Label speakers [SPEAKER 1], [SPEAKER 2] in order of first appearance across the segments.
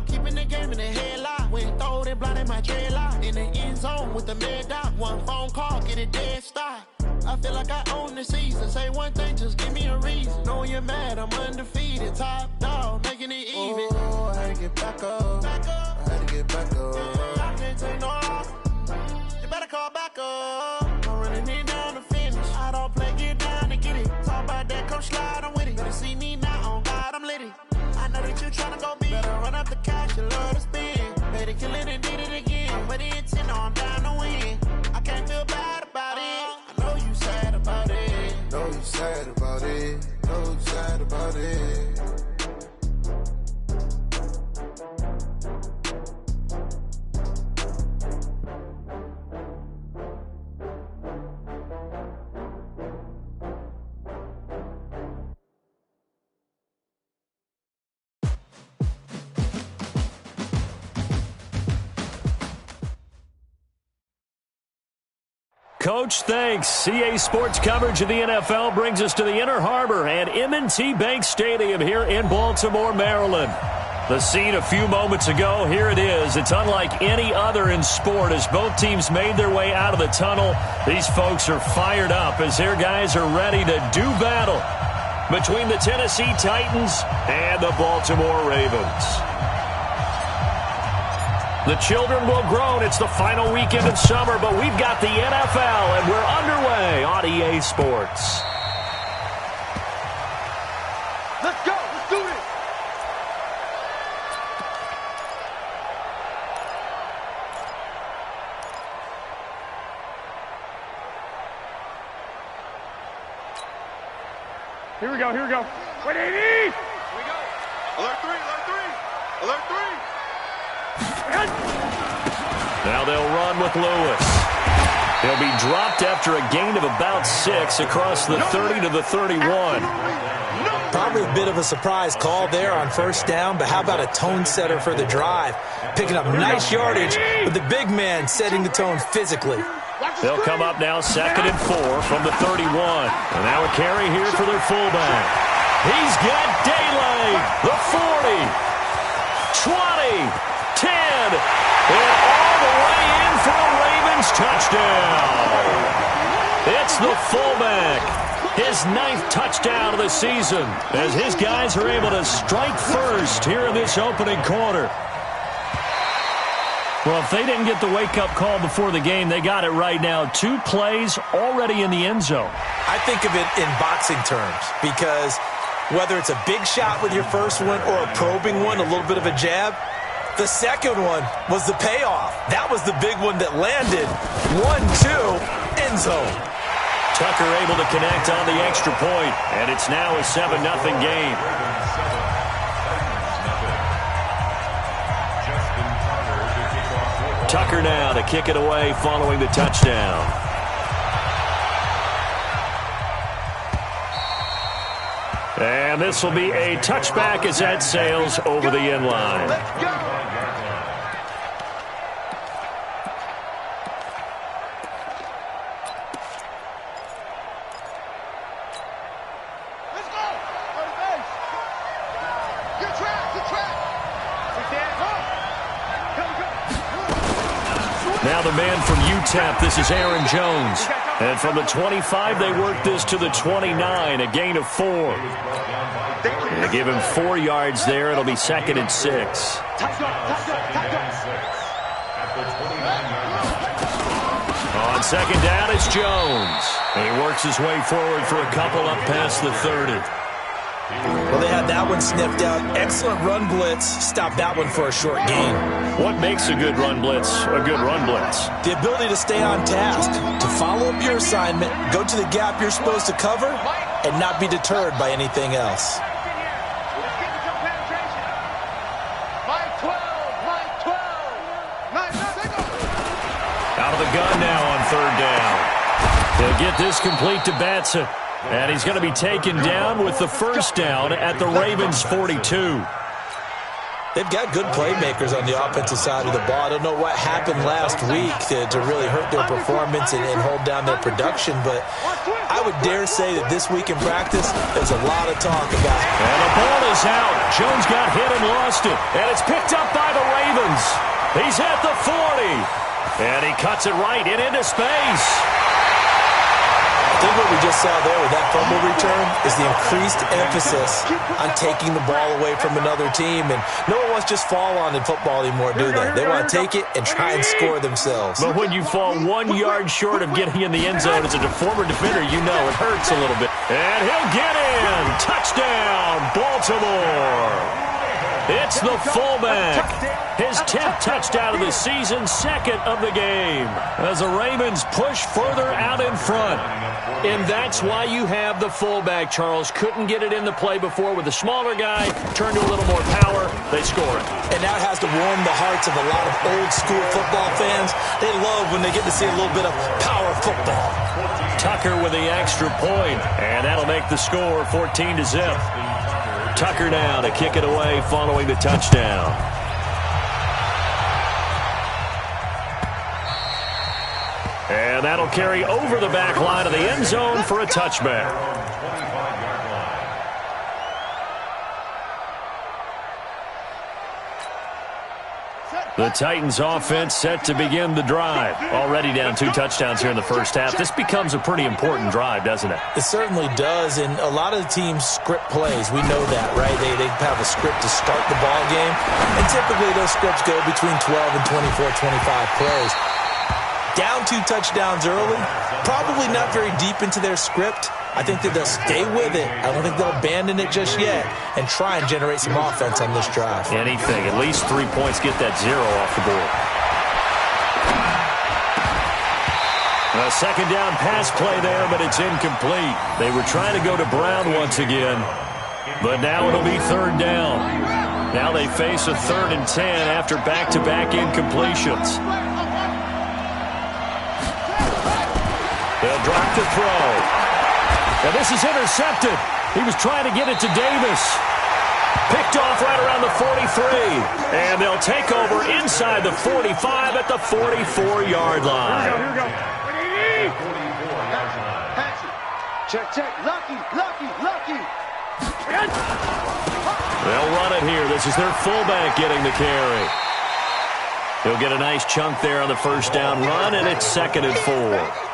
[SPEAKER 1] I'm keeping the game in the headlock. When throw it blind in my dreadlock. In the end zone with the mad dot. One phone call, get it dead stop. I feel like I own the season. Say one thing, just give me a reason. Knowing you're mad, I'm undefeated. Top dog, making it even. Oh, I had to get back up. I had to get back up. I can't take no loss. You better call back up. I'm running it down to finish. I don't play, get down to get it. Talk about that, come slide, I'm with it. Better see me now, on God, I'm litty. I know that you tryna go big. Better run up the cash, you love to spend. Better kill it and did it again. But the intent, I'm down to win. I can't feel bad about it. I know you sad about it. Know you sad about it. Know you sad about it.
[SPEAKER 2] Coach, thanks. CA Sports coverage of the NFL brings us to the Inner Harbor and M&T Bank Stadium here in Baltimore, Maryland. The scene a few moments ago, here it is. It's unlike any other in sport as both teams made their way out of the tunnel. These folks are fired up as their guys are ready to do battle between the Tennessee Titans and the Baltimore Ravens. The children will groan. It's the final weekend of summer, but we've got the NFL, and we're underway on EA Sports.
[SPEAKER 3] Let's go. Let's do this. Here we go. Here we go. Wait, AD! Here we go. Alert 3. Alert 3. Alert 3.
[SPEAKER 2] Now they'll run with Lewis. He'll be dropped after a gain of about 6 across the 30 to the 31.
[SPEAKER 4] Probably a bit of a surprise call there on first down, but how about a tone setter for the drive? Picking up nice yardage with the big man setting the tone physically.
[SPEAKER 2] They'll come up now 2nd and 4 from the 31. And now a carry here for their fullback. He's got daylight. The 40, 20, 10, and all the way in for a Ravens touchdown. It's the fullback. His 9th touchdown of the season as his guys are able to strike first here in this opening quarter. Well, if they didn't get the wake-up call before the game, they got it right now. 2 plays already in the end zone.
[SPEAKER 4] I think of it in boxing terms because whether it's a big shot with your first one or a probing one, a little bit of a jab, the second one was the payoff. That was the big one that landed. 1-2, end zone.
[SPEAKER 2] Tucker able to connect on the extra point, and it's now a 7-0 game. Tucker now to kick it away following the touchdown. And this will be a touchback as that sails over the end line.
[SPEAKER 3] Let's go.
[SPEAKER 2] Now the man from UTEP, this is Aaron Jones. And from the 25, they work this to the 29, a gain of 4. And they give him 4 yards there. It'll be 2nd and 6. On 2nd down, it's Jones. And he works his way forward for a couple up past the 30.
[SPEAKER 4] Well, they had that one sniffed out. Excellent run blitz. Stop that one for a short gain.
[SPEAKER 2] What makes a good run blitz a good run blitz?
[SPEAKER 4] The ability to stay on task, to follow up your assignment, go to the gap you're supposed to cover, and not be deterred by anything else.
[SPEAKER 2] Out of the gun now on 3rd down. They'll get this complete to Batson. And he's going to be taken down with the first down at the Ravens' 42.
[SPEAKER 4] They've got good playmakers on the offensive side of the ball. I don't know what happened last week to really hurt their performance and hold down their production, but I would dare say that this week in practice, there's a lot of talk about it.
[SPEAKER 2] And the ball is out. Jones got hit and lost it, and it's picked up by the Ravens. He's at the 40, and he cuts it right into space.
[SPEAKER 4] I think what we just saw there with that fumble return is the increased emphasis on taking the ball away from another team. And no one wants to just fall on in football anymore, do they? They want to take it and try and score themselves.
[SPEAKER 2] But when you fall 1 yard short of getting in the end zone as a former defender, you know it hurts a little bit. And he'll get in. Touchdown, Baltimore. It's the fullback. His 10th touchdown of the season, second of the game. As the Ravens push further out in front. And that's why you have the fullback, Charles. Couldn't get it in the play before with the smaller guy. Turned to a little more power. They score it.
[SPEAKER 4] And that has to warm the hearts of a lot of old-school football fans. They love when they get to see a little bit of power football.
[SPEAKER 2] Tucker with the extra point. And that'll make the score 14-0. Tucker now to kick it away following the touchdown. And that'll carry over the back line of the end zone for a touchback. The Titans offense set to begin the drive. Already down 2 touchdowns here in the first half. This becomes a pretty important drive, doesn't it?
[SPEAKER 4] It certainly does, and a lot of the teams script plays. We know that, right? They have a script to start the ball game, and typically those scripts go between 12 and 24, 25 plays. Down 2 touchdowns early, probably not very deep into their script. I think that they'll stay with it. I don't think they'll abandon it just yet and try and generate some offense on this drive.
[SPEAKER 2] Anything. At least 3 points. Get that 0 off the board. A second down pass play there, but it's incomplete. They were trying to go to Brown once again, but now it'll be 3rd down. Now they face a 3rd and 10 after back-to-back incompletions. They'll drop the throw. Now this is intercepted. He was trying to get it to Davis. Picked off right around the 43. And they'll take over inside the 45 at the 44-yard line.
[SPEAKER 3] Here we go. Check. Lucky.
[SPEAKER 2] They'll run it here. This is their fullback getting the carry. He'll get a nice chunk there on the first down run, and it's 2nd and 4.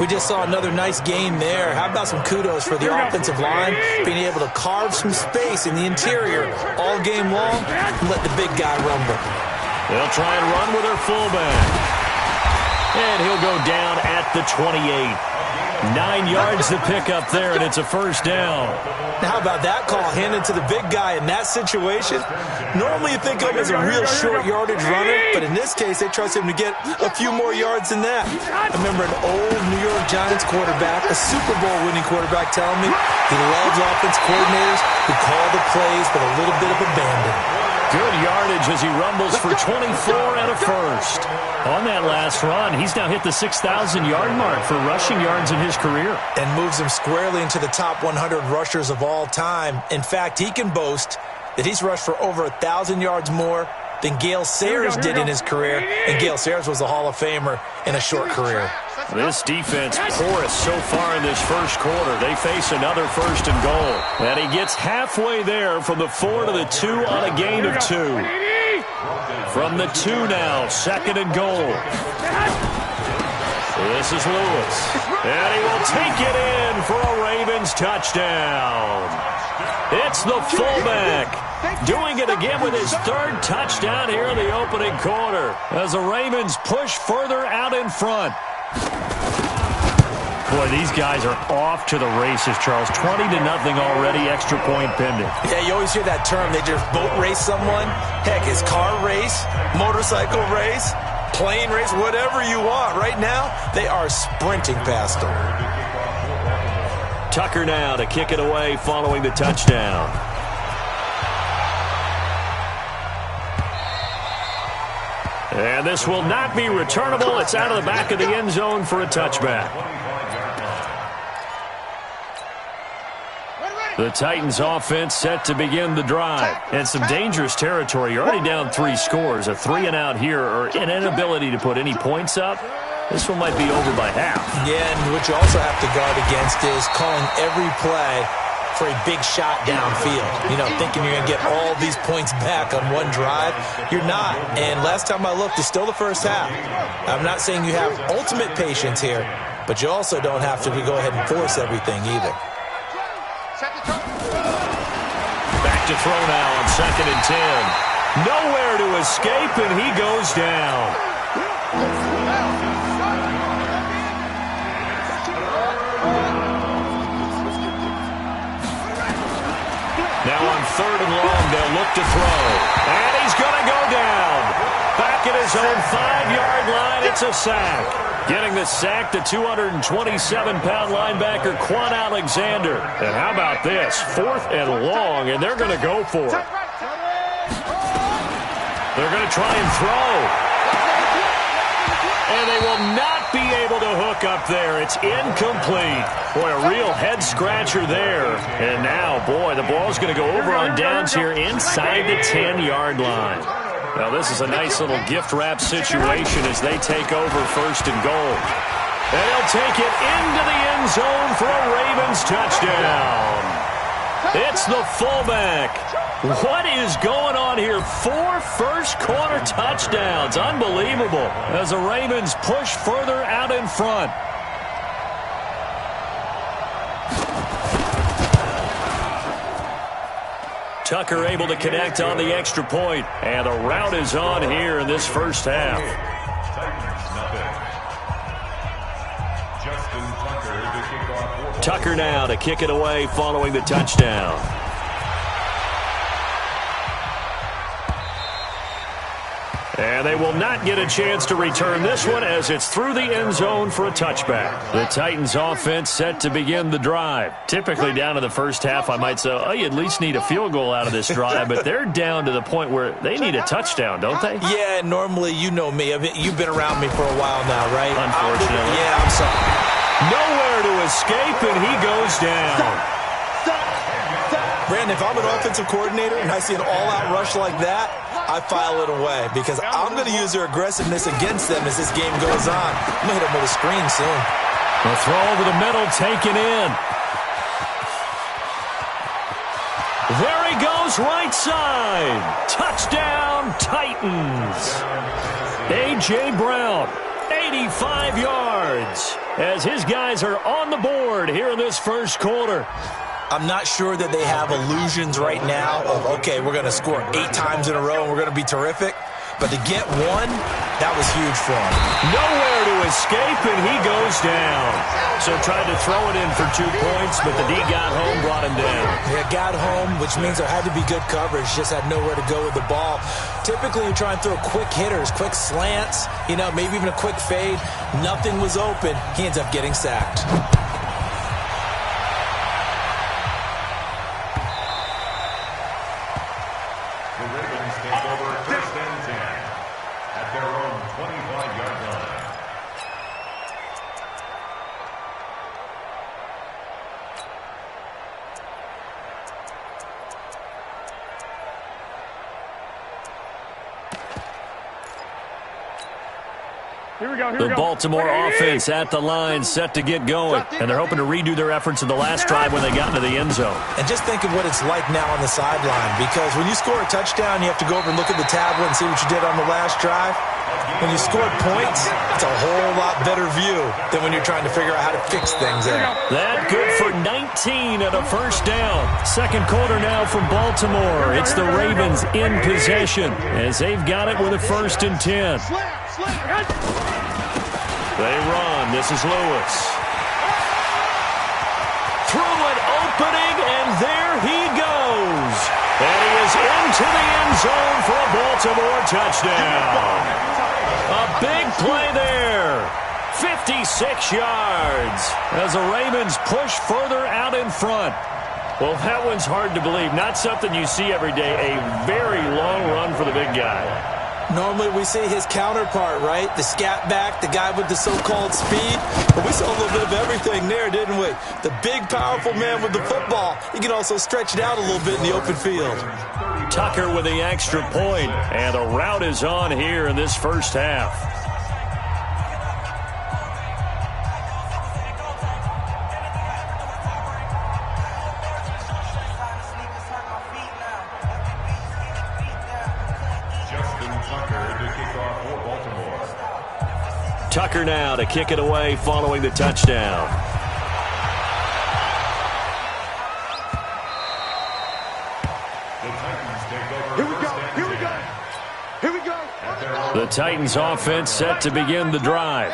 [SPEAKER 4] We just saw another nice game there. How about some kudos for the offensive line, being able to carve some space in the interior all game long and let the big guy rumble.
[SPEAKER 2] They'll try and run with their fullback. And he'll go down at the 28. 9 yards to pick up there, and it's a first down.
[SPEAKER 4] Now, how about that call handed to the big guy in that situation? Normally you think of him as a real short yardage runner, but in this case they trust him to get a few more yards than that. I remember an old New York Giants quarterback, a Super Bowl winning quarterback, telling me he loves offense coordinators who call the plays with a little bit of abandon.
[SPEAKER 2] Good yardage as he rumbles for 24 and a first. On that last run, he's now hit the 6,000-yard mark for rushing yards in his career.
[SPEAKER 4] And moves him squarely into the top 100 rushers of all time. In fact, he can boast that he's rushed for over 1,000 yards more than Gale Sayers did in his career. And Gale Sayers was a Hall of Famer in a short career.
[SPEAKER 2] This defense porous so far in this first quarter. They face another 1st and goal. And he gets halfway there from the 4 to the 2 on a gain of 2. From the 2 now, 2nd and goal. This is Lewis. And he will take it in for a Ravens touchdown. It's the fullback doing it again with his 3rd touchdown here in the opening quarter as the Ravens push further out in front. Boy, these guys are off to the races, Charles. 20-0 already, extra point pending.
[SPEAKER 4] Yeah, you always hear that term. They just boat race someone. Heck, it's car race, motorcycle race, plane race, whatever you want. Right now, they are sprinting past them.
[SPEAKER 2] Tucker now to kick it away following the touchdown. And this will not be returnable. It's out of the back of the end zone for a touchback. The Titans offense set to begin the drive. And some dangerous territory. You're already down 3 scores. A 3-and-out here or an inability to put any points up. This one might be over by half.
[SPEAKER 4] Yeah, and what you also have to guard against is calling every play for a big shot downfield. You know, thinking you're going to get all these points back on one drive. You're not. And last time I looked, it's still the first half. I'm not saying you have ultimate patience here, but you also don't have to go ahead and force everything either.
[SPEAKER 2] Back to throw now on 2nd and 10. Nowhere to escape, and he goes down. Now on 3rd and long, they'll look to throw. And he's going to go down. Back at his own 5-yard line, it's a sack. Getting the sack, the 227-pound linebacker, Quan Alexander. And how about this? 4th and long, and they're going to go for it. They're going to try and throw. And they will not be able to hook up there. It's incomplete. Boy, a real head-scratcher there. And now, boy, the ball's going to go over on downs here inside the 10-yard line. Now, this is a nice little gift-wrap situation as they take over 1st and goal. And he'll take it into the end zone for a Ravens touchdown. It's the fullback. What is going on here? 4 first-quarter touchdowns. Unbelievable. As the Ravens push further out in front. Tucker able to connect on the extra point. And the route is on here in this first half. Tucker now to kick it away following the touchdown. And they will not get a chance to return this one as it's through the end zone for a touchback. The Titans offense set to begin the drive. Typically down in the first half, I might say, oh, you at least need a field goal out of this drive, but they're down to the point where they need a touchdown, don't they?
[SPEAKER 4] Yeah, normally, you know me. You've been around me for a while now, right?
[SPEAKER 2] Unfortunately.
[SPEAKER 4] Yeah, I'm sorry.
[SPEAKER 2] Nowhere to escape, and he goes down.
[SPEAKER 4] Brandon, if I'm an offensive coordinator and I see an all-out rush like that, I file it away because I'm going to use their aggressiveness against them as this game goes on. I'm going to hit them with a screen soon.
[SPEAKER 2] The throw over the middle taken in. There he goes, right side. Touchdown, Titans. A.J. Brown, 85 yards, as his guys are on the board here in this first quarter.
[SPEAKER 4] I'm not sure that they have illusions right now of, okay, we're going to score 8 times in a row and we're going to be terrific. But to get one, that was huge for him.
[SPEAKER 2] Nowhere to escape, and he goes down. So tried to throw it in for 2 points, but the D got home, brought him down.
[SPEAKER 4] Yeah, got home, which means there had to be good coverage. Just had nowhere to go with the ball. Typically, you try and throw quick hitters, quick slants, maybe even a quick fade. Nothing was open. He ends up getting sacked.
[SPEAKER 2] The Baltimore offense at the line, set to get going. And they're hoping to redo their efforts in the last drive when they got into the end zone.
[SPEAKER 4] And just think of what it's like now on the sideline. Because when you score a touchdown, you have to go over and look at the tablet and see what you did on the last drive. When you scored points, it's a whole lot better view than when you're trying to figure out how to fix things there.
[SPEAKER 2] That good for 19 and a first down. Second quarter now from Baltimore. It's the Ravens in possession as they've got it with a 1st and 10. They run. This is Lewis. Through an opening, and there he goes. And he is into the end zone for a Baltimore touchdown. A big play there. 56 yards as the Ravens push further out in front. Well, that one's hard to believe. Not something you see every day. A very long run for the big guy.
[SPEAKER 4] Normally we see his counterpart, right? The scat back, the guy with the so-called speed. But we saw a little bit of everything there, didn't we? The big, powerful man with the football. He can also stretch it out a little bit in the open field.
[SPEAKER 2] Tucker with the extra point, and the rout is on here in this first half. Tucker now to kick it away following the touchdown.
[SPEAKER 3] Here we go. Here we go. Here we go.
[SPEAKER 2] The Titans offense set to begin the drive.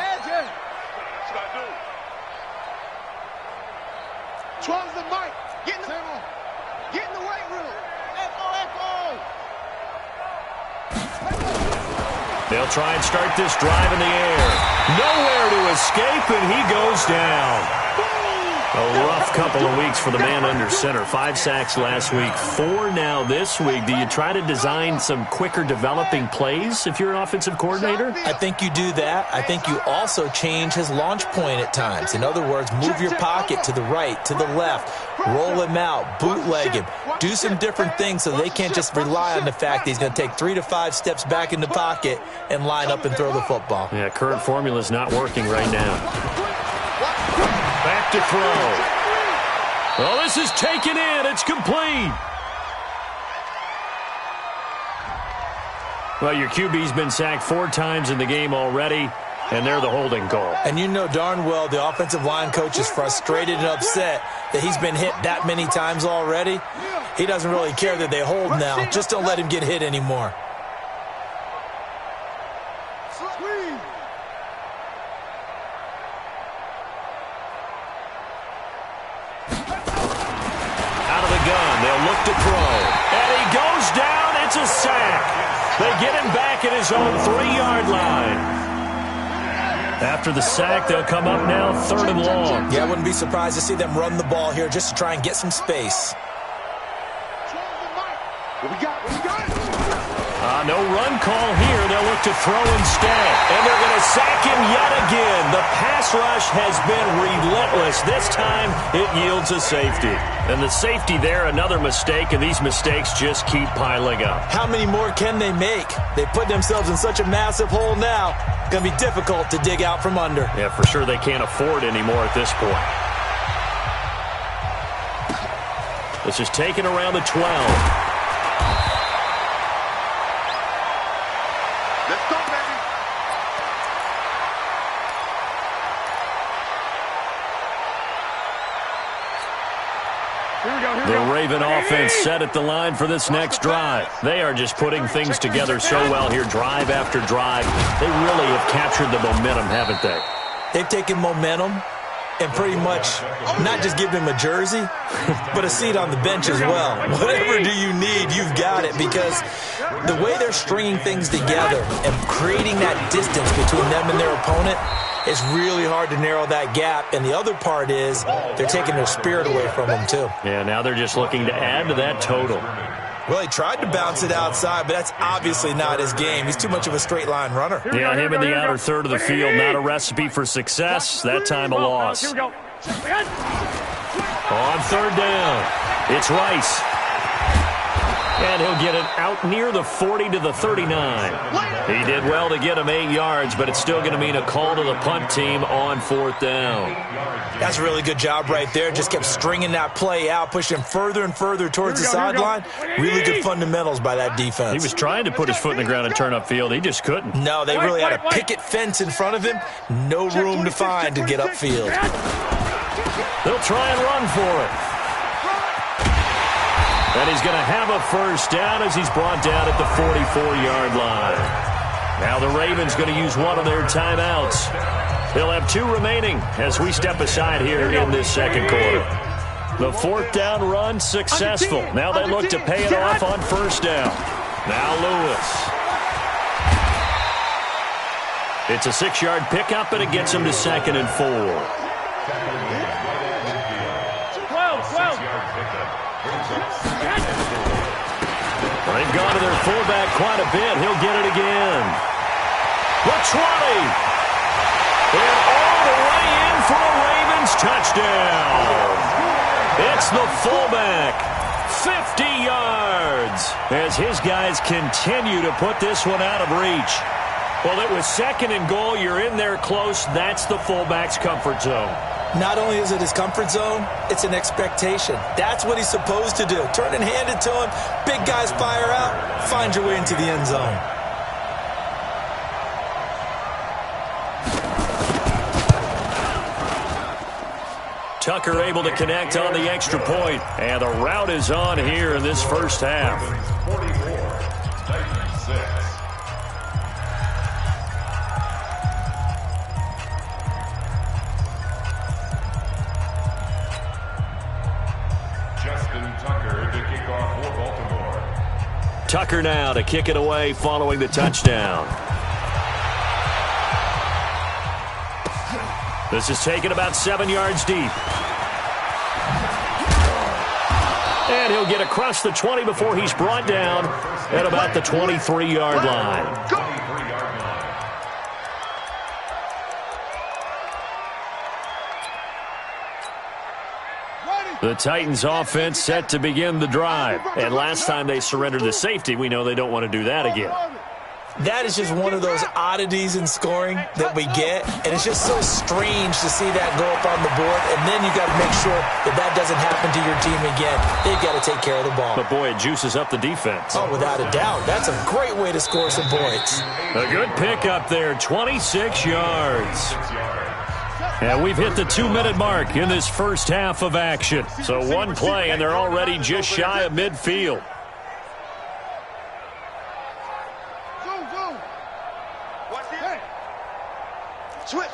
[SPEAKER 3] 12's the mic. Get in the weight room. Echo.
[SPEAKER 2] They'll try and start this drive in the air. Nowhere to escape, and he goes down. A rough couple of weeks for the man under center. 5 sacks last week, 4 now this week. Do you try to design some quicker developing plays if you're an offensive coordinator?
[SPEAKER 4] I think you do that. I think you also change his launch point at times. In other words, move your pocket to the right, to the left, roll him out, bootleg him, do some different things so they can't just rely on the fact that he's going to take 3 to 5 steps back in the pocket and line up and throw the football.
[SPEAKER 2] Yeah, current formula is not working right now. Back to throw. Well, this is taken in. It's complete. Well, your QB's been sacked 4 times in the game already, and they're the holding call.
[SPEAKER 4] And you know darn well the offensive line coach is frustrated and upset that he's been hit that many times already. He doesn't really care that they hold now. Just don't let him get hit anymore.
[SPEAKER 2] They'll look to throw. And he goes down. It's a sack. They get him back at his own 3-yard line. After the sack, they'll come up now 3rd and long.
[SPEAKER 4] Yeah, I wouldn't be surprised to see them run the ball here just to try and get some space.
[SPEAKER 3] What we got?
[SPEAKER 2] No run call here. They'll look to throw instead. And they're going to sack him yet again. The pass rush has been relentless. This time, it yields a safety. And the safety there, another mistake, and these mistakes just keep piling up.
[SPEAKER 4] How many more can they make? They put themselves in such a massive hole now. Going to be difficult to dig out from under.
[SPEAKER 2] Yeah, for sure they can't afford anymore at this point. This is taken around the 12.
[SPEAKER 3] Let's go, baby. Here we go.
[SPEAKER 2] The Raven offense set at the line for this next drive. They are just putting things together so well here, drive after drive. They really have captured the momentum, haven't they?
[SPEAKER 4] They've taken momentum and pretty much not just give them a jersey, but a seat on the bench as well. Whatever do you need, you've got it, because the way they're stringing things together and creating that distance between them and their opponent is really hard to narrow that gap. And the other part is they're taking their spirit away from them, too.
[SPEAKER 2] Yeah, now they're just looking to add to that total.
[SPEAKER 4] Well, he tried to bounce it outside, but that's obviously not his game. He's too much of a straight-line runner.
[SPEAKER 2] Yeah, him in the outer third of the field, not a recipe for success. That time a loss. On 3rd down, it's Rice. And he'll get it out near the 40 to the 39. He did well to get him 8 yards, but it's still going to mean a call to the punt team on 4th down.
[SPEAKER 4] That's a really good job right there. Just kept stringing that play out, pushing him further and further towards the sideline. Really good fundamentals by that defense.
[SPEAKER 2] He was trying to put his foot in the ground and turn upfield. He just couldn't.
[SPEAKER 4] No, they really had a picket fence in front of him. No room to find to get upfield.
[SPEAKER 2] They'll try and run for it. And he's going to have a 1st down as he's brought down at the 44-yard line. Now the Ravens going to use one of their timeouts. They'll have 2 remaining as we step aside here in this 2nd quarter. The 4th down run successful. Now they look to pay it off on 1st down. Now Lewis. It's a 6-yard pickup, and it gets him to 2nd and 4.
[SPEAKER 3] 12.
[SPEAKER 2] They've gone to their fullback quite a bit. He'll get it again. The 20. And all the way in for a Ravens touchdown. It's the fullback. 50 yards as his guys continue to put this one out of reach. Well, it was 2nd and goal. You're in there close. That's the fullback's comfort zone.
[SPEAKER 4] Not only is it his comfort zone, it's an expectation. That's what he's supposed to do. Turn and hand it to him. Big guys fire out. Find your way into the end zone.
[SPEAKER 2] Tucker able to connect on the extra point. And the route is on here in this first half.
[SPEAKER 5] 44-6.
[SPEAKER 2] Tucker now to kick it away following the touchdown. This is taken about 7 yards deep. And he'll get across the 20 before he's brought down at about the 23-yard line. The Titans offense set to begin the drive. And last time they surrendered the safety, we know they don't want to do that again.
[SPEAKER 4] That is just one of those oddities in scoring that we get. And it's just so strange to see that go up on the board. And then you got to make sure that that doesn't happen to your team again. They've got to take care of the ball.
[SPEAKER 2] But, boy, it juices up the defense.
[SPEAKER 4] Oh, without a doubt. That's a great way to score some points.
[SPEAKER 2] A good pickup there, 26 yards. And we've hit the 2-minute mark in this first half of action. So one play, and they're already just shy of midfield.
[SPEAKER 3] Switch.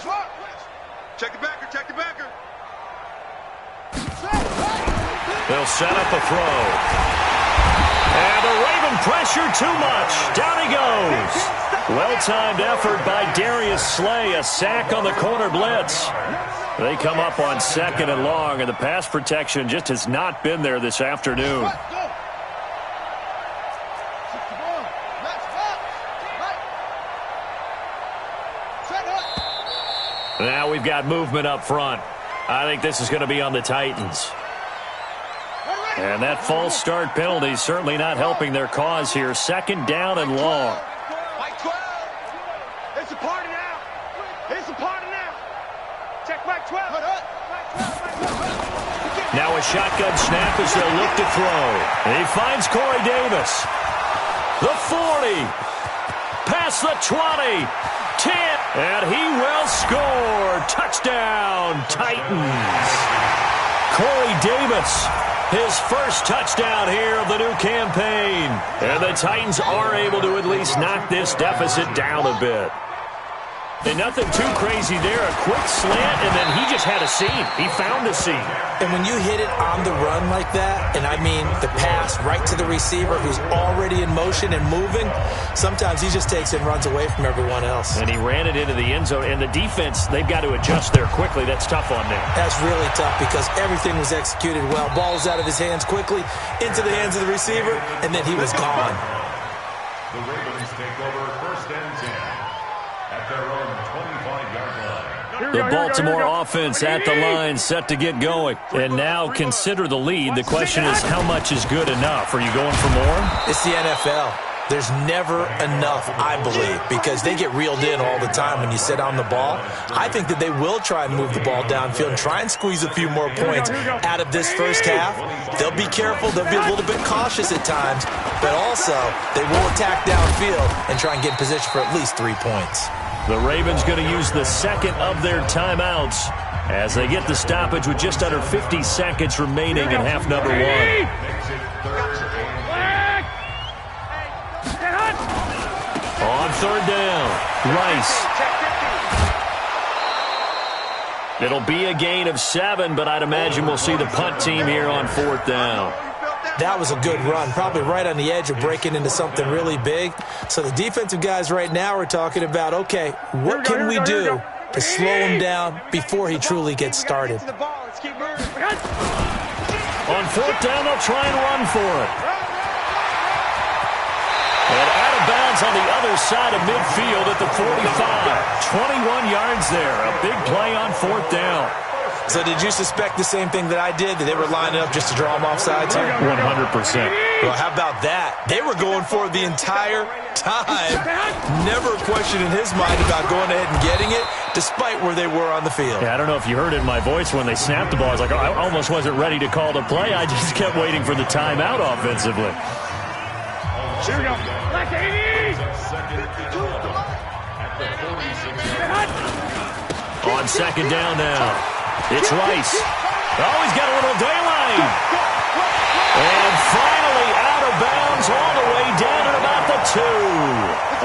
[SPEAKER 3] Check the backer, check the backer.
[SPEAKER 2] They'll set up a throw. And the Raven pressure too much. Down he goes. Well-timed effort by Darius Slay. A sack on the corner blitz. They come up on 2nd and long, and the pass protection just has not been there this afternoon. Now we've got movement up front. I think this is going to be on the Titans. And that false start penalty is certainly not helping their cause here. 2nd down and long.
[SPEAKER 3] It's a party now. It's a party now. Check back 12.
[SPEAKER 2] Now a shotgun snap as they'll look to throw. He finds Corey Davis. The 40. Past the 20. 10. And he will score. Touchdown, Titans. Corey Davis, his first touchdown here of the new campaign. And the Titans are able to at least knock this deficit down a bit. And nothing too crazy there. A quick slant, and then he just had a seam. He found a seam.
[SPEAKER 4] And when you hit it on the run like that, and I mean the pass right to the receiver who's already in motion and moving, sometimes he just takes it and runs away from everyone else.
[SPEAKER 2] And he ran it into the end zone. And the defense, they've got to adjust there quickly. That's tough on them.
[SPEAKER 4] That's really tough because everything was executed well. Ball was out of his hands quickly, into the hands of the receiver, and then he was gone.
[SPEAKER 5] The Ravens take over 1st and 10 at their own 25-yard line.
[SPEAKER 2] The Baltimore offense at the line, set to get going. And now consider the lead. The question is, how much is good enough? Are you going for more?
[SPEAKER 4] It's the NFL. There's never enough, I believe, because they get reeled in all the time when you sit on the ball. I think that they will try and move the ball downfield and try and squeeze a few more points out of this first half. They'll be careful. They'll be a little bit cautious at times, but also they will attack downfield and try and get in position for at least 3 points.
[SPEAKER 2] The Ravens going to use the 2nd of their timeouts as they get the stoppage with just under 50 seconds remaining in half number 1. On 3rd down, Rice. It'll be a gain of 7, but I'd imagine we'll see the punt team here on 4th down.
[SPEAKER 4] That was a good run, probably right on the edge of breaking into something really big. So the defensive guys right now are talking about, okay, what can we do to slow him down before he truly gets started?
[SPEAKER 2] On 4th down, they'll try and run for it. lands on the other side of midfield at the 45. 21 yards there. A big play on 4th down.
[SPEAKER 4] So did you suspect the same thing that I did, that they were lining up just to draw them off sides here?
[SPEAKER 2] 100%.
[SPEAKER 4] Well, how about that? They were going for it the entire time. Never a question in his mind about going ahead and getting it, despite where they were on the field.
[SPEAKER 2] Yeah, I don't know if you heard it in my voice when they snapped the ball. I was like, I almost wasn't ready to call the play. I just kept waiting for the timeout offensively.
[SPEAKER 3] Here we go. Black 80!
[SPEAKER 2] On 2nd down now. It's Rice. Oh, he's got a little daylight. And finally out of bounds all the way down at about the 2.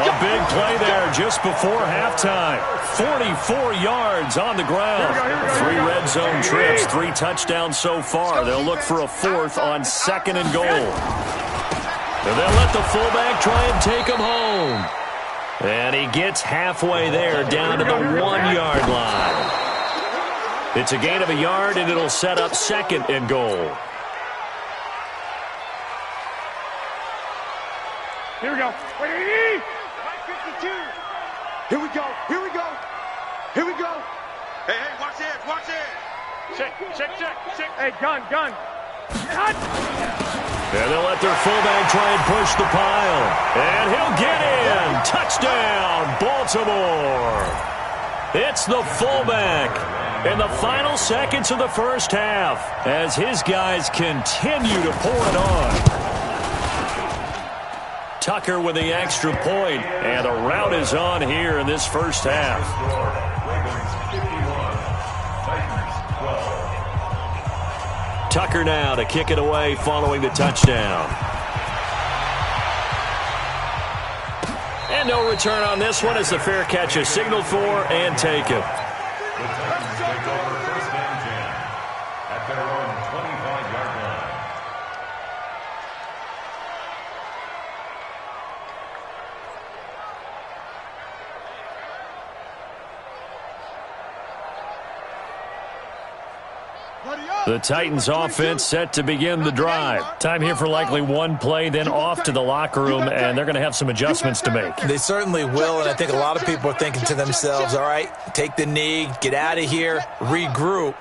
[SPEAKER 2] A big play there just before halftime. 44 yards on the ground. 3 red zone trips, 3 touchdowns so far. They'll look for a 4th on 2nd and goal. And they'll let the fullback try and take him home. And he gets halfway there down to the 1-yard line. It's a gain of a yard, and it'll set up 2nd and goal.
[SPEAKER 3] Here we go. 80! 52! Here we go. Here we go. Here we go. Hey, watch it. Watch it. Check. Hey, gun.
[SPEAKER 2] And they'll let their fullback try and push the pile. And he'll get in. Touchdown, Baltimore. It's the fullback in the final seconds of the first half as his guys continue to pour it on. Tucker with the extra point, and a rout is on here in this first half. Tucker now to kick it away following the touchdown. And no return on this one as the fair catch is signaled for and taken.
[SPEAKER 5] Take over 1st and 10 at their own 25-yard line.
[SPEAKER 2] The Titans offense set to begin the drive. Time here for likely one play, then off to the locker room, and they're going to have some adjustments to make.
[SPEAKER 4] They certainly will, and I think a lot of people are thinking to themselves, all right, take the knee, get out of here, regroup.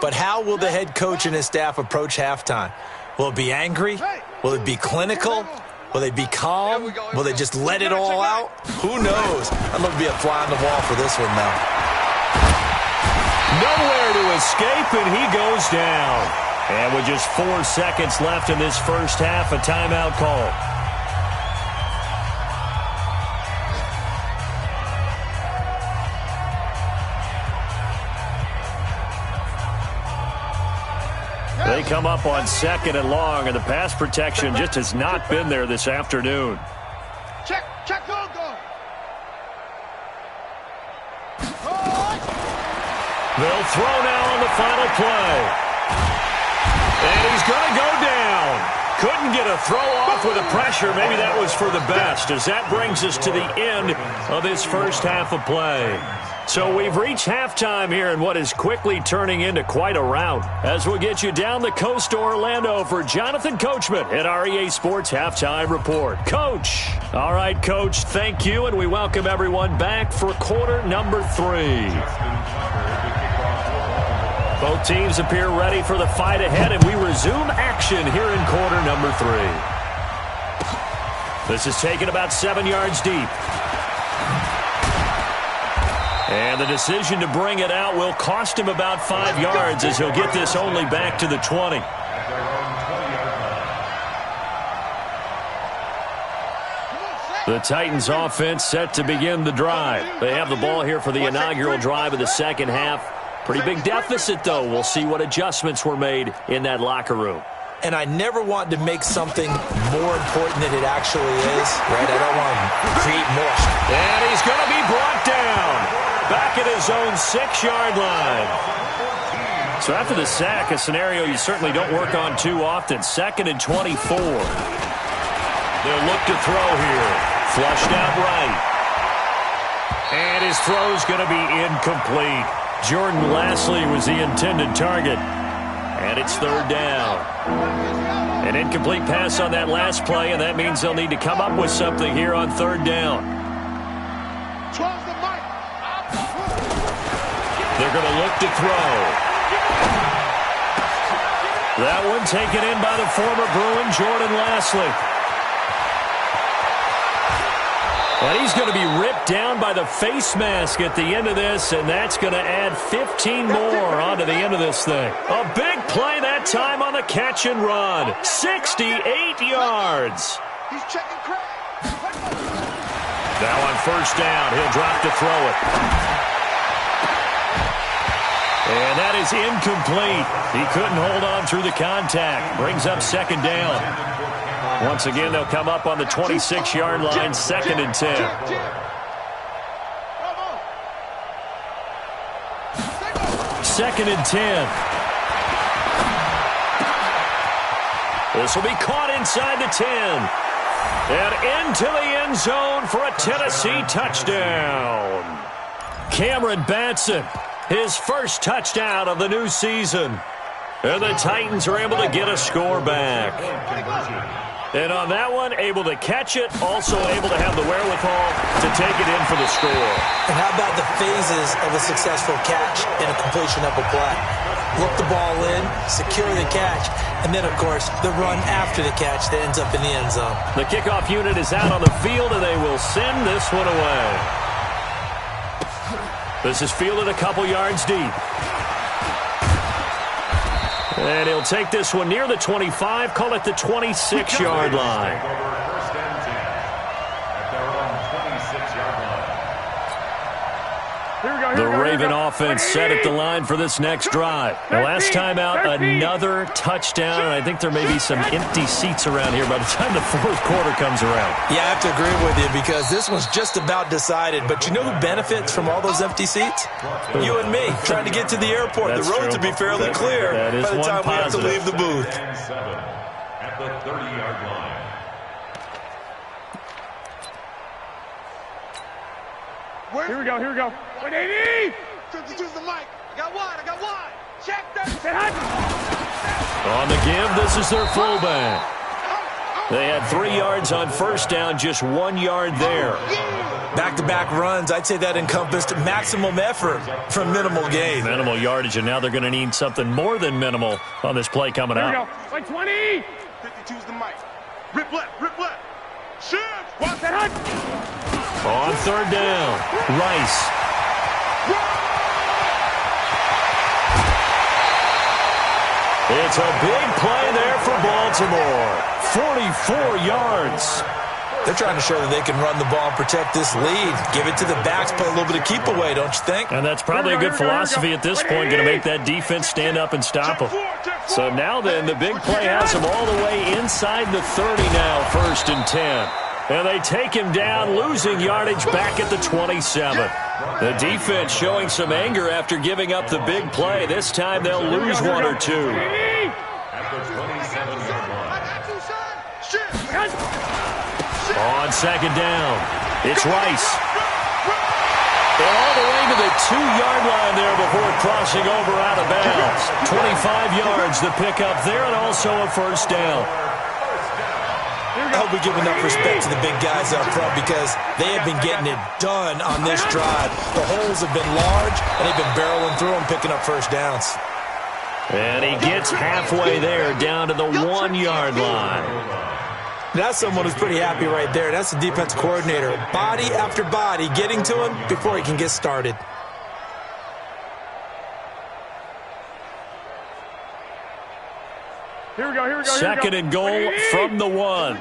[SPEAKER 4] But how will the head coach and his staff approach halftime? Will it be angry? Will it be clinical? Will they be calm? Will they just let it all out? Who knows? I'd love to be a fly on the wall for this one, though.
[SPEAKER 2] Nowhere to escape, and he goes down. And with just 4 seconds left in this first half, a timeout call. They come up on 2nd and long, and the pass protection just has not been there this afternoon.
[SPEAKER 3] Check, go.
[SPEAKER 2] They'll throw now on the final play. And he's going to go down. Couldn't get a throw off with the pressure. Maybe that was for the best, as that brings us to the end of this first half of play. So we've reached halftime here in what is quickly turning into quite a rout, as we'll get you down the coast to Orlando for Jonathan Coachman at our EA Sports Halftime Report. Coach. All right, Coach, thank you, and we welcome everyone back for quarter number 3. Both teams appear ready for the fight ahead, and we resume action here in quarter number 3. This is taken about 7 yards deep. And the decision to bring it out will cost him about 5 yards, as he'll get this only back to the 20. The Titans offense set to begin the drive. They have the ball here for the inaugural drive of the second half. Pretty big deficit, though. We'll see what adjustments were made in that locker room.
[SPEAKER 4] And I never want to make something more important than it actually is, right? I don't want to create more.
[SPEAKER 2] And he's going to be brought down back at his own 6-yard line. So after the sack, a scenario you certainly don't work on too often. 2nd and 24. They'll look to throw here. Flushed out right. And his throw's going to be incomplete. Jordan Lastly was the intended target. And it's 3rd down. An incomplete pass on that last play, and that means they'll need to come up with something here on third down. They're going to look to throw. That one taken in by the former Bruin, Jordan Lasley. And he's going to be ripped down by the face mask at the end of this, and that's going to add 15 more onto the end of this thing. A big play that time on the catch and run. 68 yards.
[SPEAKER 3] He's checking Craig.
[SPEAKER 2] Now on first down, he'll drop to throw it. And that is incomplete. He couldn't hold on through the contact. Brings up second down. Once again, they'll come up on the 26-yard line, 2nd and 10. Second and 10. This will be caught inside the 10. And into the end zone for a Tennessee touchdown. Cameron Batson, his first touchdown of the new season. And the Titans are able to get a score back. And on that one, able to catch it, also able to have the wherewithal to take it in for the score.
[SPEAKER 4] And how about the phases of a successful catch and a completion of a play? Look the ball in, secure the catch, and then, of course, the run after the catch that ends up in the end zone.
[SPEAKER 2] The kickoff unit is out on the field, and they will send this one away. This is fielded a couple yards deep. And he'll take this one near the 25, call it the 26-yard line.
[SPEAKER 5] First and 10 at their own 26-yard line.
[SPEAKER 2] The Raven offense set at the line for this next drive. The last time out, another touchdown, and I think there may be some empty seats around here by the time the fourth quarter comes around.
[SPEAKER 4] Yeah, I have to agree with you because this one's just about decided. But you know who benefits from all those empty seats? You and me, trying to get to the airport.
[SPEAKER 2] That's
[SPEAKER 4] the roads
[SPEAKER 2] true.
[SPEAKER 4] will be fairly clear
[SPEAKER 2] that is
[SPEAKER 4] by the time
[SPEAKER 2] one
[SPEAKER 4] we have to
[SPEAKER 2] positive.
[SPEAKER 4] leave the booth.
[SPEAKER 5] And 7 at the 30-yard line.
[SPEAKER 3] Here we go. Wait, 80! Choose the mic. I got one. Check that.
[SPEAKER 2] On the give, this is their fullback. They had 3 yards on first down, just 1 yard there.
[SPEAKER 4] Back-to-back runs, I'd say that encompassed maximum effort from minimal gain.
[SPEAKER 2] Minimal yardage, and now they're going to need something more than minimal on this play coming up.
[SPEAKER 3] Wait, 20! 50, choose the mic. Rip left. Shoot! Watch that hunt!
[SPEAKER 2] On third down, Rice. It's a big play there for Baltimore. 44 yards.
[SPEAKER 4] They're trying to show that they can run the ball and protect this lead. Give it to the backs, play a little bit of keep away, don't you think?
[SPEAKER 2] And that's probably a good philosophy at this point, going to make that defense stand up and stop them. So now then, the big play has them all the way inside the 30 now, 1st and 10. And they take him down, losing yardage back at the 27. The defense showing some anger after giving up the big play. This time they'll lose 1 or 2.
[SPEAKER 5] At the 27-yard line.
[SPEAKER 2] On second down, it's Rice. And all the way to the 2-yard line there before crossing over out of bounds. 25 yards to pick up there, and also a first down.
[SPEAKER 4] I hope we give enough respect to the big guys up front because they have been getting it done on this drive. The holes have been large, and they've been barreling through them, picking up first downs.
[SPEAKER 2] And he gets halfway there, down to the 1-yard line.
[SPEAKER 4] That's someone who's pretty happy right there. That's the defensive coordinator. Body after body getting to him before he can get started.
[SPEAKER 3] Here we go.
[SPEAKER 2] Second and goal from the 1.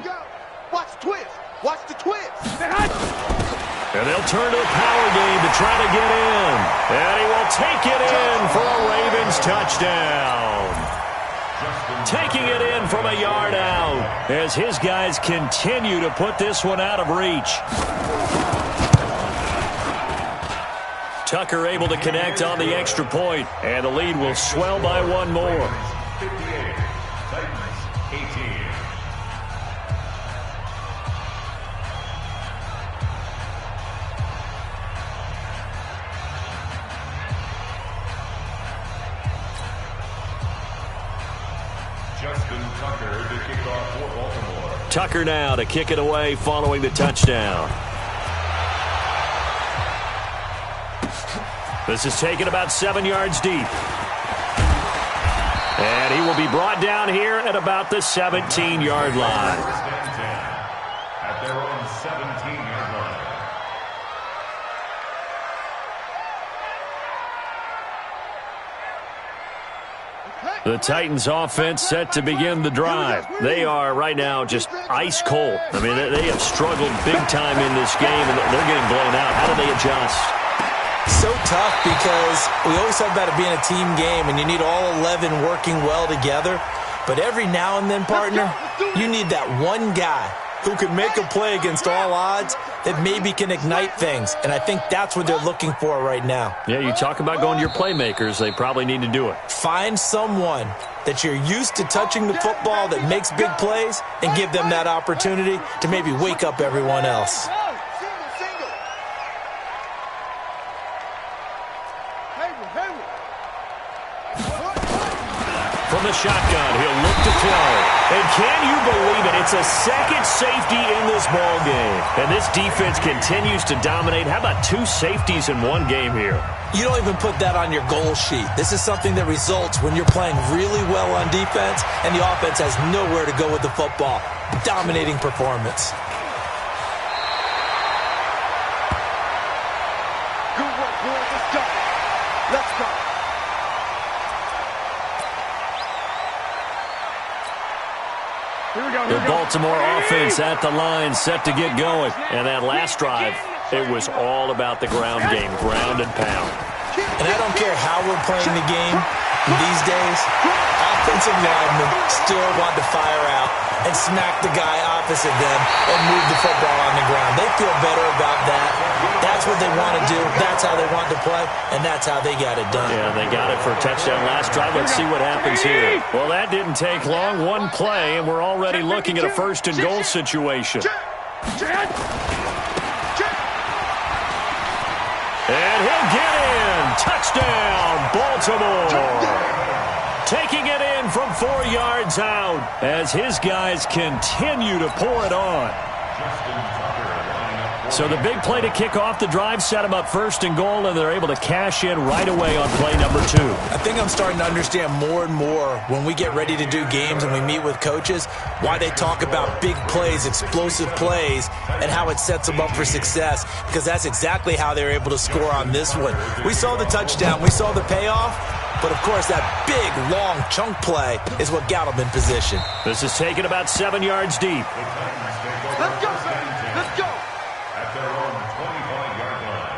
[SPEAKER 3] Watch the twist.
[SPEAKER 2] And they'll turn to the power game to try to get in. And he will take it in for a Ravens touchdown. Taking it in from a yard out as his guys continue to put this one out of reach. Tucker able to connect on the extra point, and the lead will swell by 1 more.
[SPEAKER 5] 58, Titans 18. Justin Tucker to kick off for Baltimore.
[SPEAKER 2] Tucker now to kick it away following the touchdown. This is taken about 7 yards deep. And he will be brought down here at about the 17-yard line.
[SPEAKER 5] First and 10 at their own 17-yard line.
[SPEAKER 2] The Titans offense set to begin the drive. They are right now just ice cold. I mean, they have struggled big time in this game, and they're getting blown out. How do they adjust?
[SPEAKER 4] So tough because we always talk about it being a team game, and you need all 11 working well together. But every now and then, partner, you need that one guy who can make a play against all odds that maybe can ignite things. And I think that's what they're looking for right now.
[SPEAKER 2] Yeah, you talk about going to your playmakers. They probably need to do it.
[SPEAKER 4] Find someone that you're used to touching the football that makes big plays and give them that opportunity to maybe wake up everyone else.
[SPEAKER 2] From the shotgun, he'll look to throw. And can you believe it? It's a second safety in this ball game. And this defense continues to dominate. How about 2 safeties in one game here?
[SPEAKER 4] You don't even put that on your goal sheet. This is something that results when you're playing really well on defense and the offense has nowhere to go with the football. Dominating performance.
[SPEAKER 3] Good work, boys. Let's go. Let's go.
[SPEAKER 2] The Baltimore offense at the line set to get going. And that last drive, it was all about the ground game, ground and pound.
[SPEAKER 4] And I don't care how we're playing the game these days, offensive linemen still want to fire out and smack the guy opposite them and move the football on the ground. They feel better about that. That's what they want to do. That's how they want to play, and that's how they got it done.
[SPEAKER 2] Yeah, they got it for a touchdown last drive. Let's see what happens here. Well, that didn't take long. One play, and we're already looking at a first-and-goal situation. And he'll get in. Touchdown, Baltimore. Taking it in from 4 yards out as his guys continue to pour it on. So the big play to kick off the drive set them up first and goal, and they're able to cash in right away on play number 2.
[SPEAKER 4] I think I'm starting to understand more and more when we get ready to do games and we meet with coaches why they talk about big plays, explosive plays, and how it sets them up for success, because that's exactly how they're able to score on this one. We saw the touchdown. We saw the payoff. But, of course, that big, long chunk play is what got them in position.
[SPEAKER 2] This is taken about 7 yards deep.
[SPEAKER 3] Let's go, let's go.
[SPEAKER 5] At their own 25-yard line.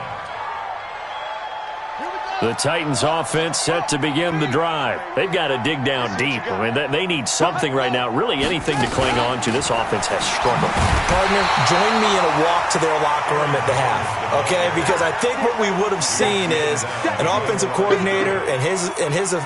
[SPEAKER 2] The Titans offense set to begin the drive. They've got to dig down deep. I mean, they need something right now, really anything to cling on to. This offense has struggled.
[SPEAKER 4] Partner, join me in a walk to their locker room at the half, okay? Because I think what we would have seen is an offensive coordinator and his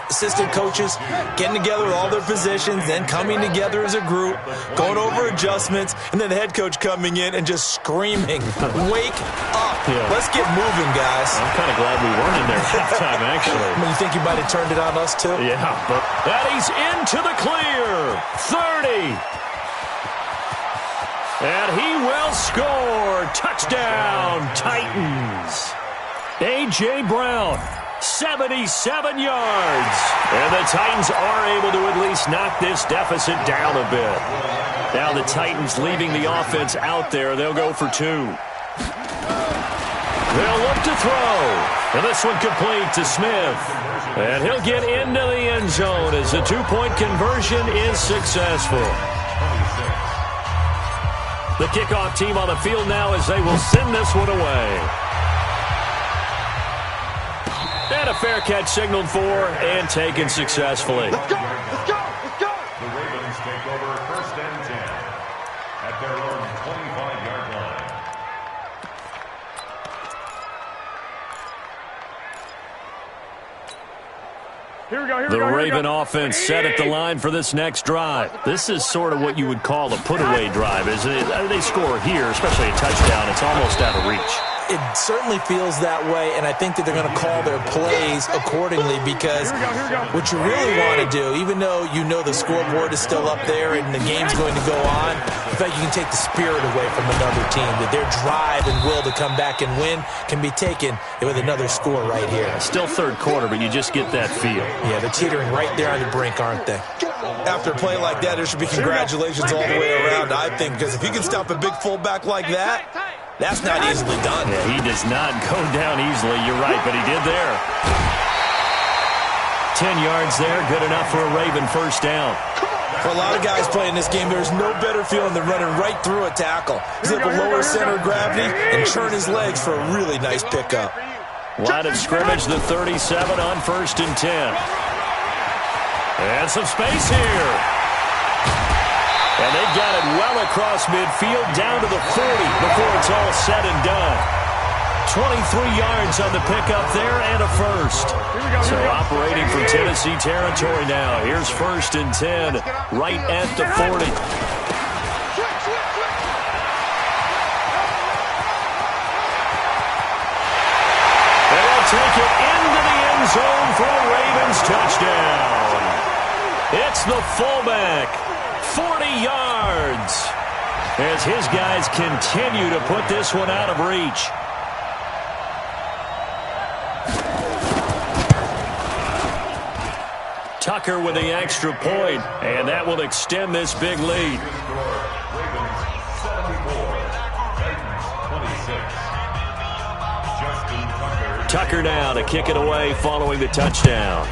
[SPEAKER 4] assistant coaches getting together with all their positions, then coming together as a group, going over adjustments, and then the head coach coming in and just screaming, "Wake up.
[SPEAKER 2] Yeah.
[SPEAKER 4] Let's get moving, guys."
[SPEAKER 2] I'm kind of glad we weren't in there at halftime, actually.
[SPEAKER 4] I mean, you think he might have turned it on us, too?
[SPEAKER 2] Yeah, but that he's into the clear. 30. And he will score. Touchdown, Titans. A.J. Brown, 77 yards. And the Titans are able to at least knock this deficit down a bit. Now the Titans leaving the offense out there. They'll go for 2. They'll look to throw. And this one complete to Smith. And he'll get into the end zone as the 2-point conversion is successful. The kickoff team on the field now as they will send this one away. And a fair catch signaled for and taken successfully.
[SPEAKER 3] Let's go, let's go, let's go.
[SPEAKER 5] The Ravens take over first and 10 at their own 25-yard line.
[SPEAKER 3] Here we go,
[SPEAKER 2] The Raven offense set at the line for this next drive. This is sort of what you would call a put-away drive, isn't it? They score here, especially a touchdown. It's almost out of reach.
[SPEAKER 4] It certainly feels that way, and I think that they're going to call their plays accordingly because what you really want to do, even though you know the scoreboard is still up there and the game's going to go on, in fact, you can take the spirit away from another team, that their drive and will to come back and win can be taken with another score right here.
[SPEAKER 2] Still third quarter, but you just get that feel.
[SPEAKER 4] Yeah, they're teetering right there on the brink, aren't they? After a play like that, there should be congratulations all the way around, I think, because if you can stop a big fullback like that, that's not easily done.
[SPEAKER 2] Yeah, he does not go down easily. You're right, but he did there. 10 yards there, good enough for a Raven first down.
[SPEAKER 4] For a lot of guys playing this game, there's no better feeling than running right through a tackle. He's able to lower center of gravity and churn his legs for a really nice pickup.
[SPEAKER 2] Line of scrimmage, the 37 on 1st and 10. And some space here. And they've got it well across midfield, down to the 40 before it's all said and done. 23 yards on the pickup there and a first. So operating from Tennessee territory now. Here's 1st and 10, right at the 40. And they'll take it into the end zone for a Ravens touchdown. It's the fullback. 40 yards as his guys continue to put this one out of reach. Tucker with the extra point, and that will extend this big lead.
[SPEAKER 5] Ravens 74, Titans 26.
[SPEAKER 2] Tucker now to kick it away following the touchdown.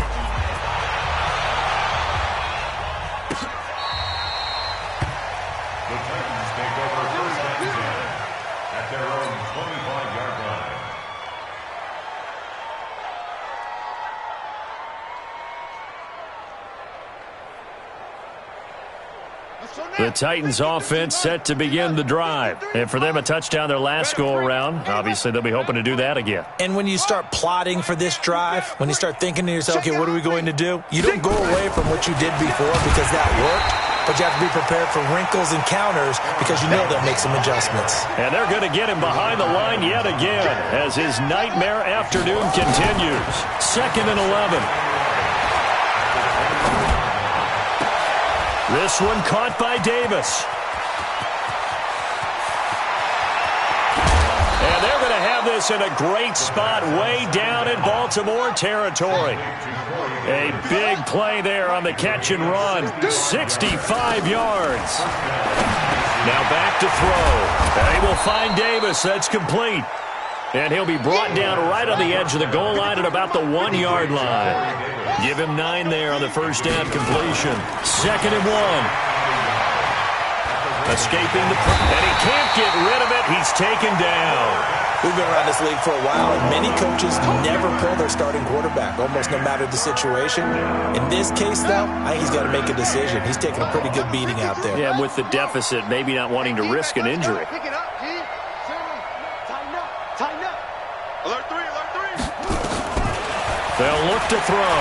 [SPEAKER 2] The Titans offense set to begin the drive. And for them, a touchdown their last go-around. Obviously, they'll be hoping to do that again.
[SPEAKER 4] And when you start plotting for this drive, when you start thinking to yourself, okay, what are we going to do? You don't go away from what you did before because that worked, but you have to be prepared for wrinkles and counters because you know they'll make some adjustments.
[SPEAKER 2] And they're going to get him behind the line yet again as his nightmare afternoon continues. 2nd and 11. This one caught by Davis. And they're going to have this in a great spot way down in Baltimore territory. A big play there on the catch and run. 65 yards. Now back to throw. They will find Davis. That's complete. And he'll be brought down right on the edge of the goal line at about the 1-yard line. Give him 9 there on the first down completion. 2nd and 1. Escaping the and he can't get rid of it. He's taken down.
[SPEAKER 4] We've been around this league for a while, and many coaches never pull their starting quarterback, almost no matter the situation. In this case, though, I think he's got to make a decision. He's taking a pretty good beating out there.
[SPEAKER 2] Yeah, with the deficit, maybe not wanting to risk an injury.
[SPEAKER 3] Alert 3, alert 3.
[SPEAKER 2] They'll look to throw.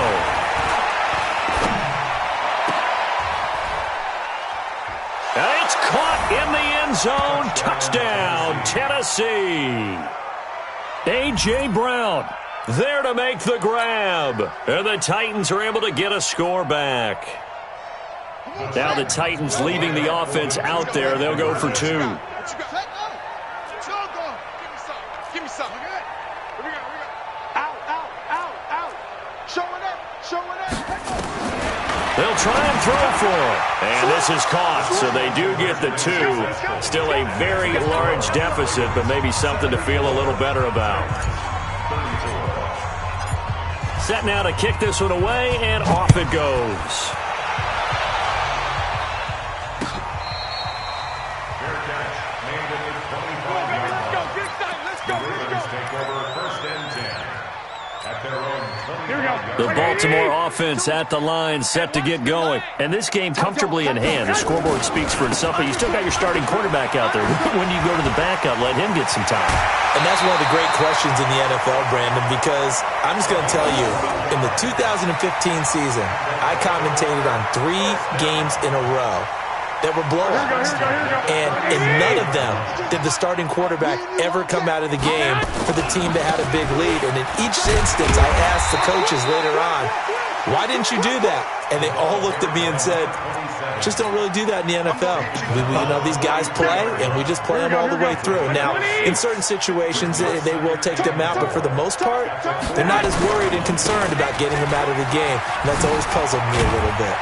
[SPEAKER 2] And it's caught in the end zone. Touchdown, Tennessee. A.J. Brown there to make the grab. And the Titans are able to get a score back. Now the Titans leaving the offense out there. They'll go for 2.
[SPEAKER 3] Give me some. Here we go. Out. Showing up.
[SPEAKER 2] They'll try and throw for it. And this is caught, so they do get the 2. Still a very large deficit, but maybe something to feel a little better about. Set now to kick this one away, and off it goes. The Baltimore offense at the line, set to get going. And this game comfortably in hand. The scoreboard speaks for itself, but you still got your starting quarterback out there. When do you go to the backup, let him get some time?
[SPEAKER 4] And that's one of the great questions in the NFL, Brandon, because I'm just going to tell you, in the 2015 season, I commentated on 3 games in a row that were blowouts. And in none of them did the starting quarterback ever come out of the game for the team that had a big lead. And in each instance, I asked the coaches later on, why didn't you do that? And they all looked at me and said, just don't really do that in the NFL. These guys play, and we just play them all the way through. Now, in certain situations, they will take them out, but for the most part, they're not as worried and concerned about getting them out of the game. And that's always puzzled me a little bit.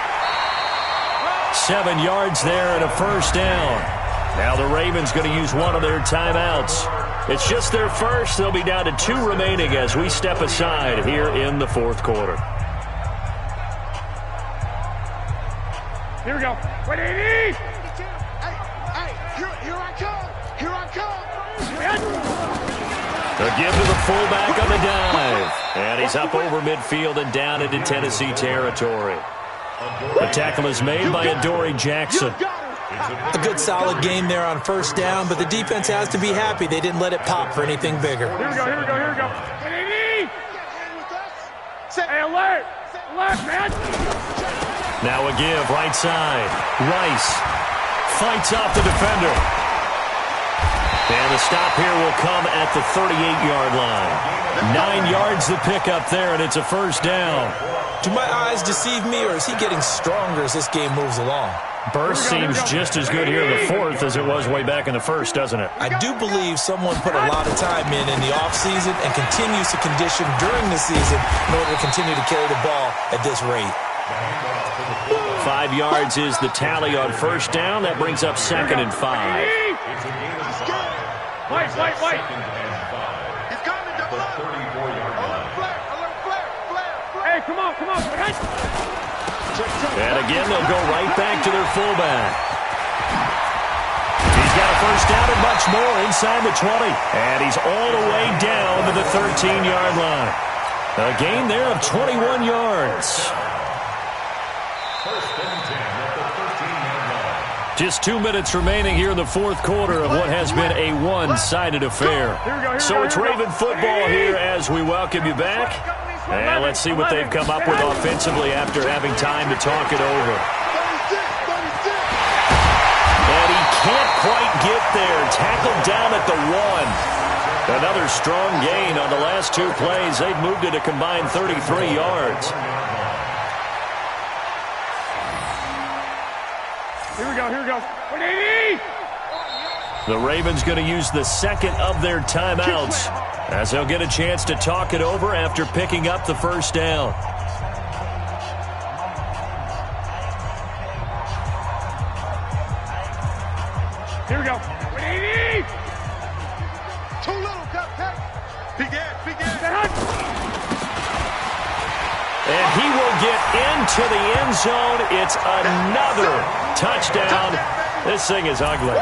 [SPEAKER 2] 7 yards there and a first down. Now the Ravens going to use one of their timeouts. It's just their first. They'll be down to 2 remaining as we step aside here in the fourth quarter.
[SPEAKER 3] Here we go. Wait, hey, here I come. Here I come.
[SPEAKER 2] The give to the fullback on the dive. And he's up over midfield and down into Tennessee territory. The tackle is made by Adoree Jackson.
[SPEAKER 4] A good solid game there on first down, but the defense has to be happy they didn't let it pop for anything bigger.
[SPEAKER 3] Here we go. Hey, alert, man.
[SPEAKER 2] Now a give, right side. Rice fights off the defender. And the stop here will come at the 38-yard line. 9 yards the pickup there, and it's a first down.
[SPEAKER 4] Do my eyes deceive me, or is he getting stronger as this game moves along?
[SPEAKER 2] Burst seems just as good here in the fourth as it was way back in the first, doesn't it?
[SPEAKER 4] I do believe someone put a lot of time in the offseason and continues to condition during the season in order to continue to carry the ball at this rate.
[SPEAKER 2] 5 yards is the tally on first down. That brings up 2nd and 5.
[SPEAKER 3] Wait.
[SPEAKER 5] He's coming to the 34-yard line.
[SPEAKER 3] Hey, come on.
[SPEAKER 2] And again, they'll go right back to their fullback. He's got a first down and much more inside the 20. And he's all the way down to the 13-yard line. A gain there of 21 yards.
[SPEAKER 5] First and 10 at the 13-yard line.
[SPEAKER 2] Just 2 minutes remaining here in the fourth quarter of what has been a one-sided affair. So it's Raven football here as we welcome you back. And let's see what they've come up with offensively after having time to talk it over. And he can't quite get there. Tackled down at the 1. Another strong gain on the last 2 plays. They've moved it a combined 33 yards.
[SPEAKER 3] Here we go. 180.
[SPEAKER 2] The Ravens going to use the second of their timeouts as they'll get a chance to talk it over after picking up the first down.
[SPEAKER 3] Here we go. 180.
[SPEAKER 5] Too little, Captain. Begin.
[SPEAKER 2] And he will get into the end zone. It's another touchdown. This thing is ugly.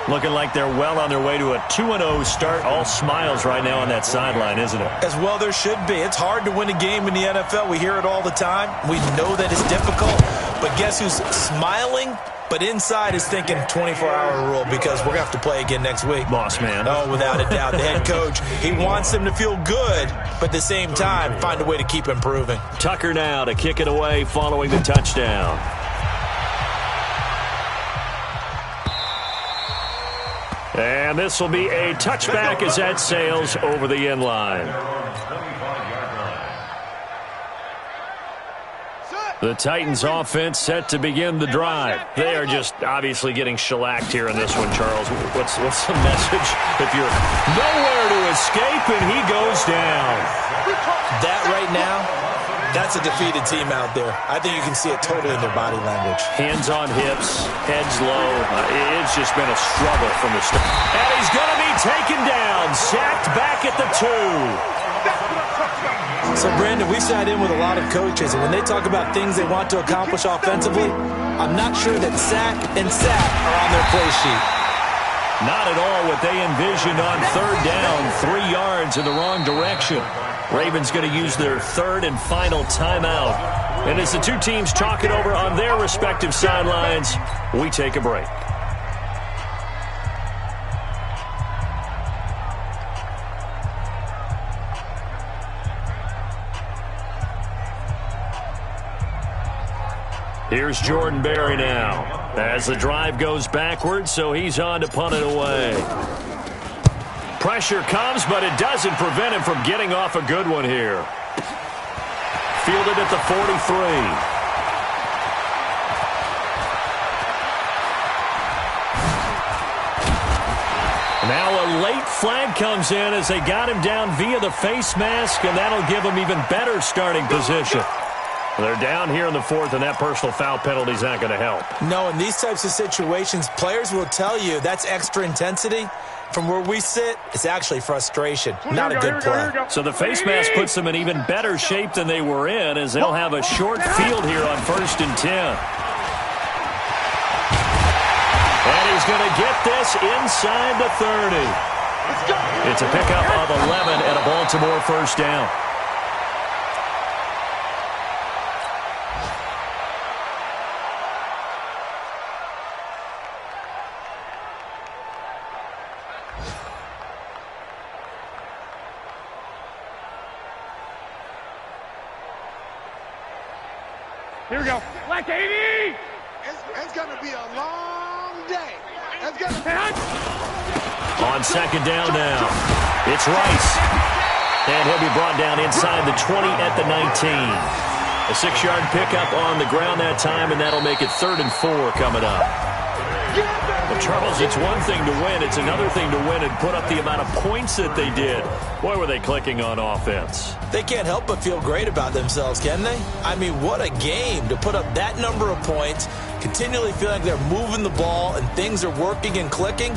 [SPEAKER 2] Looking like they're well on their way to a 2-0 start. All smiles right now on that sideline, isn't it?
[SPEAKER 4] As well there should be. It's hard to win a game in the NFL. We hear it all the time. We know that it's difficult. But guess who's smiling? But inside is thinking 24-hour rule because we're going to have to play again next week.
[SPEAKER 2] Boss man.
[SPEAKER 4] Oh, without a doubt. The head coach, he wants them to feel good, but at the same time, find a way to keep improving.
[SPEAKER 2] Tucker now to kick it away following the touchdown. And this will be a touchback as that sails over the end line. The Titans offense set to begin the drive. They are just obviously getting shellacked here in this one, Charles. What's the message? If you're nowhere to escape and he goes down.
[SPEAKER 4] That right now, that's a defeated team out there. I think you can see it totally in their body language.
[SPEAKER 2] Hands on hips, heads low. It's just been a struggle from the start. And he's going to be taken down, sacked back at the 2.
[SPEAKER 4] So, Brandon, we've sat in with a lot of coaches, and when they talk about things they want to accomplish offensively, I'm not sure that sack and sack are on their play sheet.
[SPEAKER 2] Not at all what they envisioned on third down, 3 yards in the wrong direction. Ravens going to use their third and final timeout. And as the two teams talk it over on their respective sidelines, we take a break. Here's Jordan Berry now. As the drive goes backwards, so he's on to punt it away. Pressure comes, but it doesn't prevent him from getting off a good one here. Fielded at the 43. Now a late flag comes in as they got him down via the face mask, and that'll give him even better starting position. They're down here in the fourth, and that personal foul penalty is not going to help.
[SPEAKER 4] No, in these types of situations, players will tell you that's extra intensity. From where we sit, it's actually frustration, not a good play.
[SPEAKER 2] So the face mask puts them in even better shape than they were in, as they'll have a short field here on 1st and 10. And he's going to get this inside the 30. It's a pickup of 11 and a Baltimore first down.
[SPEAKER 3] Here we go. Like 80!
[SPEAKER 6] It's going to be a long day. It's going to
[SPEAKER 2] On second down now, it's Rice. And he'll be brought down inside the 20 at the 19. A 6-yard pickup on the ground that time, and that'll make it 3rd and 4 coming up. Well, Charles, it's one thing to win. It's another thing to win and put up the amount of points that they did. Boy, were they clicking on offense.
[SPEAKER 4] They can't help but feel great about themselves, can they? I mean, what a game to put up that number of points, continually feel like they're moving the ball and things are working and clicking.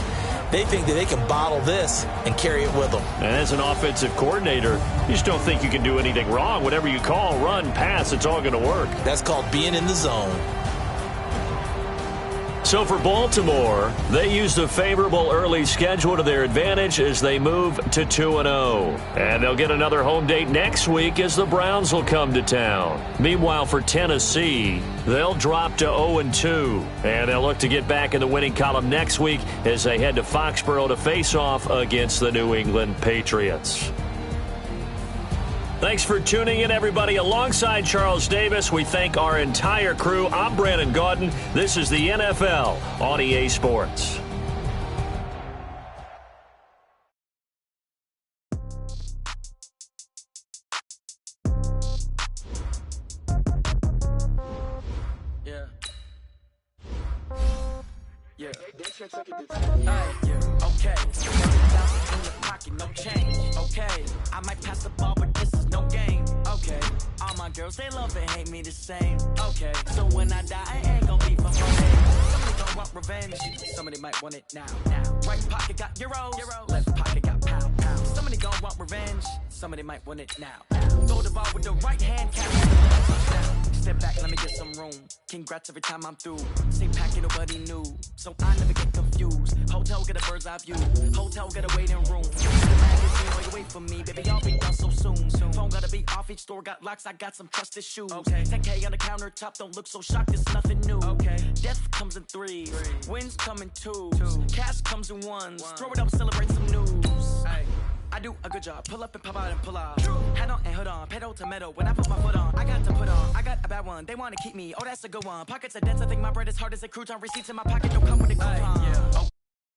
[SPEAKER 4] They think that they can bottle this and carry it with them.
[SPEAKER 2] And as an offensive coordinator, you just don't think you can do anything wrong. Whatever you call, run, pass, it's all going to work.
[SPEAKER 4] That's called being in the zone.
[SPEAKER 2] So for Baltimore, they used a favorable early schedule to their advantage as they move to 2-0. And they'll get another home date next week as the Browns will come to town. Meanwhile, for Tennessee, they'll drop to 0-2. And they'll look to get back in the winning column next week as they head to Foxborough to face off against the New England Patriots. Thanks for tuning in, everybody. Alongside Charles Davis, we thank our entire crew. I'm Brandon Gaudin. This is the NFL on EA Sports.
[SPEAKER 7] Yeah. Okay. In your pocket, no change. Okay. I might pass the ball, but this is no game. Okay. All my girls, they love and hate me the same. Okay. So when I die, I ain't gonna be for somebody gon' want revenge. Somebody might want it now. Right pocket got euros. Left pocket got pound. Somebody gon' want revenge. Somebody might want it now. Throw the ball with the right hand, catch it. Step back, let me get some room. Congrats every time I'm through. Same packet, nobody knew. So I never get confused. Hotel, get a bird's eye view. Hotel, get a waiting room. Magazine, while you wait for me, baby, I'll be done so soon. Phone gotta be off, each store got locks, I got some trusted shoes. Okay. 10K on the countertop, don't look so shocked, it's nothing new. Okay. Death comes in threes, wins come in twos. Cash comes in ones. Throw it up, celebrate some news. Ay. I do a good job, pull up and pop out and pull off. Hat on and hood on, pedal to metal. When I put my foot on, I got to put on. I got a bad one, they want to keep me. Oh, that's a good one. Pockets are dense, I think my bread is hard as a crouton. Receipts in my pocket, don't come with a coupon.